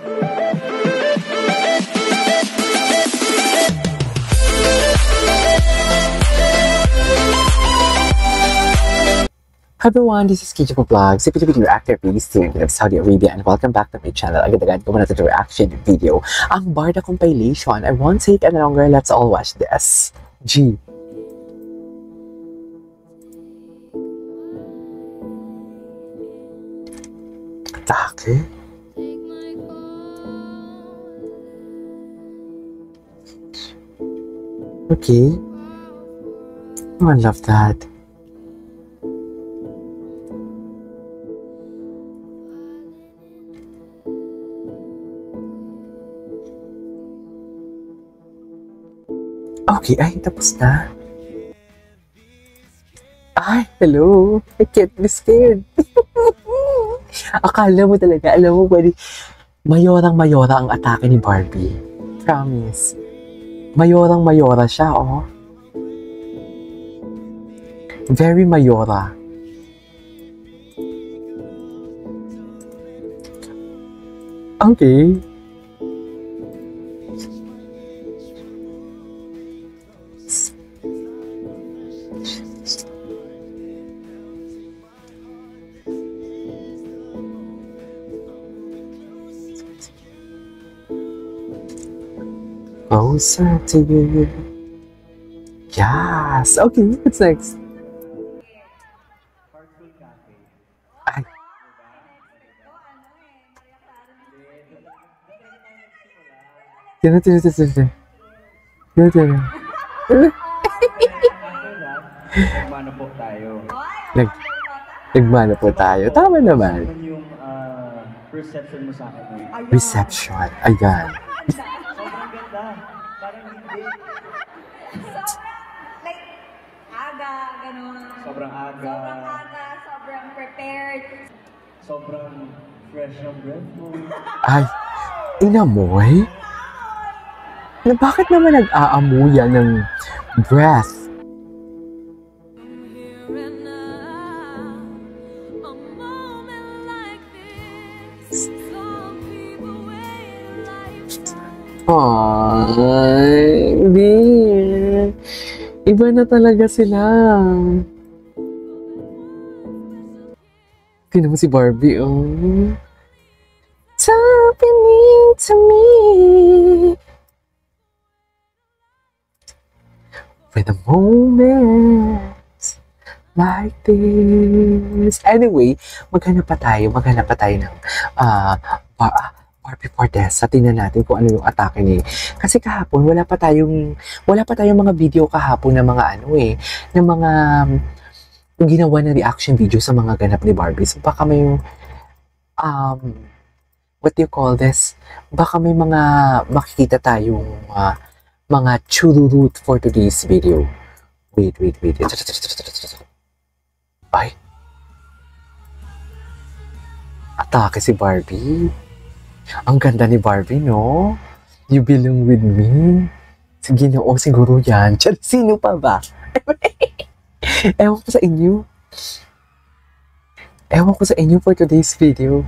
Hi everyone, this is Kijiko Vlogs, CPTV reactor release series of Saudi Arabia, and welcome back to my channel. Agad-agad ko muna ito reaction video. Ang Barda compilation. I won't take any longer, let's all watch this. G. Atake? Okay. Oh, I love that. Okay, ay, tapos na. Ay, hello. I can't be scared. Akala mo talaga, alam mo, pwede, mayorang-mayora ang atake ni Barbie. Promise. Mayorang-mayora siya, oh. Very mayora. Okay. Closer to you. Yes. Okay, what's next? Ay. Tino. Nagmano po tayo. Nagmano po tayo. Tama naman. Ano yung perception mo sa akin? Reception. Ayan. Sobrang ganda. Parang hindi. Like, aga, gano'n. Sobrang aga. Sobrang prepared. Sobrang fresh ng breath mo. Ay, inamoy? Na bakit naman nag-aamuyan ng breath? Ay, dear. Iba na talaga sila. Tingnan mo si Barbie, oh. Happening to me. With a moment like this. Anyway, maghanap pa tayo ng Barbie Fortesa. Tingnan natin kung ano yung atake ni. Kasi kahapon wala pa tayong mga video kahapon ng mga ng mga ginawa na reaction video sa mga ganap ni Barbie. So baka may what do you call this? Baka may mga makikita tayong mga chururut for today's video. Wait. Ay. Atake si Barbie. Ang ganda ni Barbie, no? You belong with me. Sige na, siguro yan. Sino pa ba? Ewan ko sa inyo. For today's video.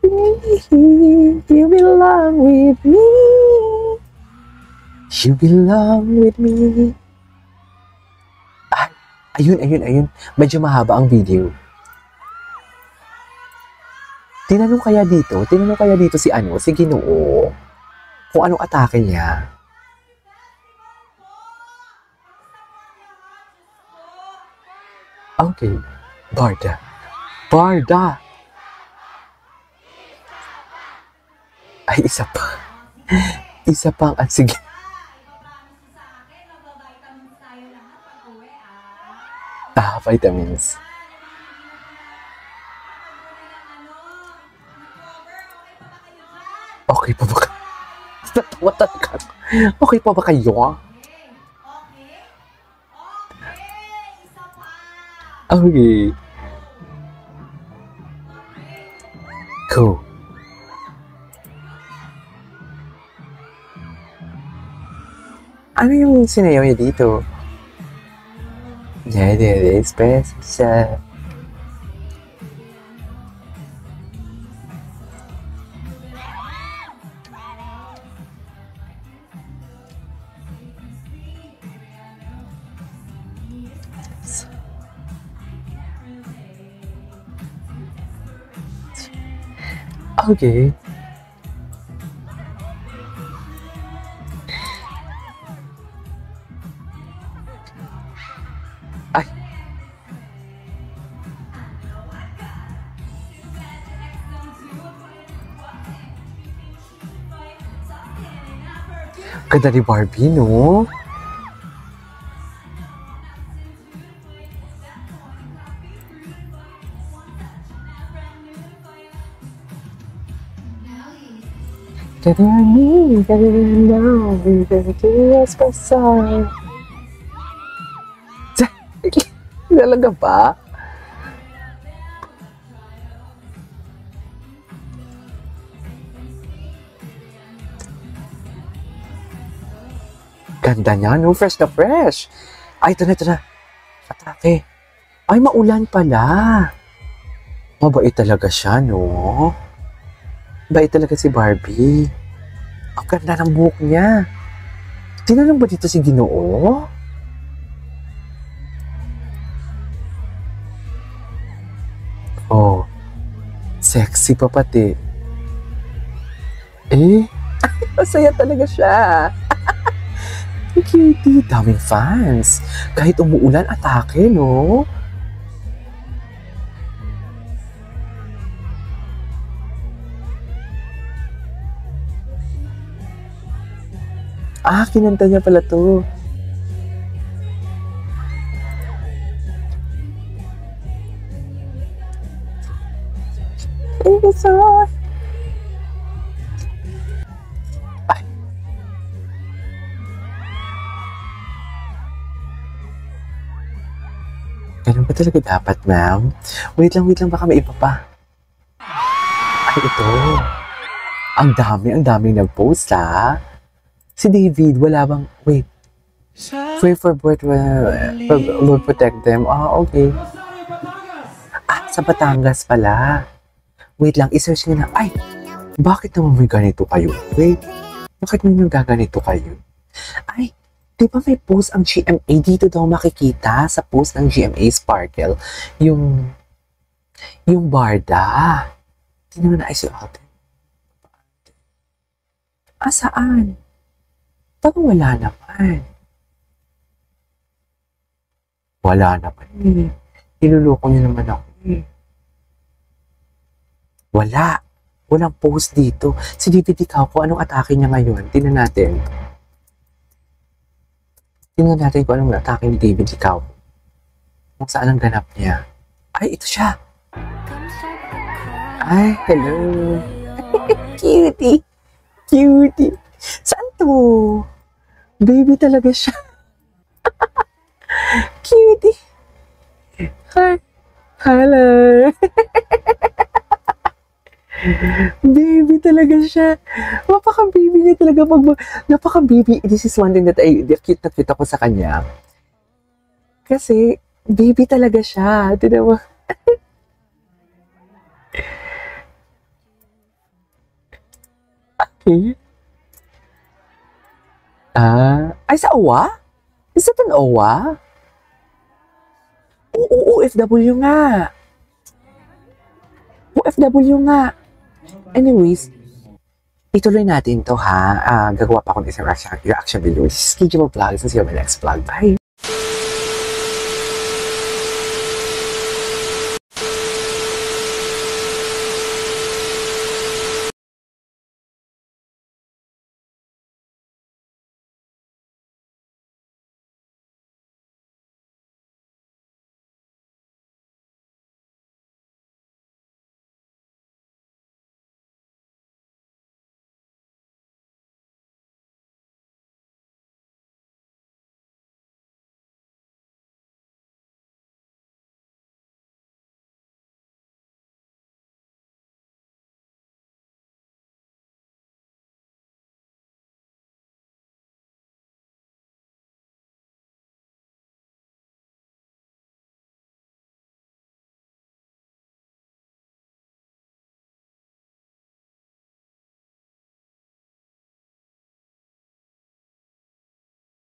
You belong with me. You belong with me. Ay, ayun. Medyo mahaba ang video. Tinanong kaya dito si Ginoo kung anong atake niya. Okay. Barda. Ay, isa pa ang sige. Vitamins. Okay pa ba kayo? Natawa talaga. Okay pa ba kayo? Okay. Cool. Ano yung sinayaw niya dito? Yeah, special. Okay. Ay. Ganda ni Barbie, no? Talaga ba? Ganda niya, no? Fresh na fresh. Ay, ito na. Atake. Ay, maulan pala. Mabait talaga siya, no? Bait talaga si Barbie. Ang ganda ng buhok niya. Tinanong ba dito si Ginoo? Oh, sexy pa pati. Eh, masaya talaga siya. Cutie, daming fans. Kahit umuulan, atake, no? Ah, kinanta niya pala to. Ay. Ganun ba talaga dapat, ma'am? Wait lang, baka may iba pa. Ay, ito. Ang daming nag-post, ha? Si David, wala bang, wait. Pray for birth, Lord protect them. Ah, okay. Ah, sa Batangas pala. Wait lang, isearch nga na. Ay, bakit naman may ganito kayo? Wait, bakit may nagaganito kayo? Ay, di ba may post ang GMA? Dito daw makikita sa post ng GMA Sparkle yung barda. Tingnan mo na ay si ate. Ah, saan? Parang wala naman. Wala naman eh. Niluloko niyo naman ako eh. Wala. Walang post dito. Si David ikaw kung anong atake niya ngayon. Tingnan natin. Tingnan natin kung anong atake ni David ikaw. Kung saan ang ganap niya. Ay, ito siya. Ay, hello. Cutie. Cutie. Saan to? Baby talaga siya. Cutie. Hi. Hello. Baby talaga siya. Napaka-baby niya talaga. Napaka-baby. This is one thing that cute na cute ako sa kanya. Kasi, baby talaga siya. Tignan mo. Okay. Ah, ay sa OWA? Is it an OWA? Oo, OFW nga. OFW nga. Anyways, ituloy natin to ha. Gagawa pa ako ng isang reaction video. This is KJ Vlogs. See you on my next vlog. Bye!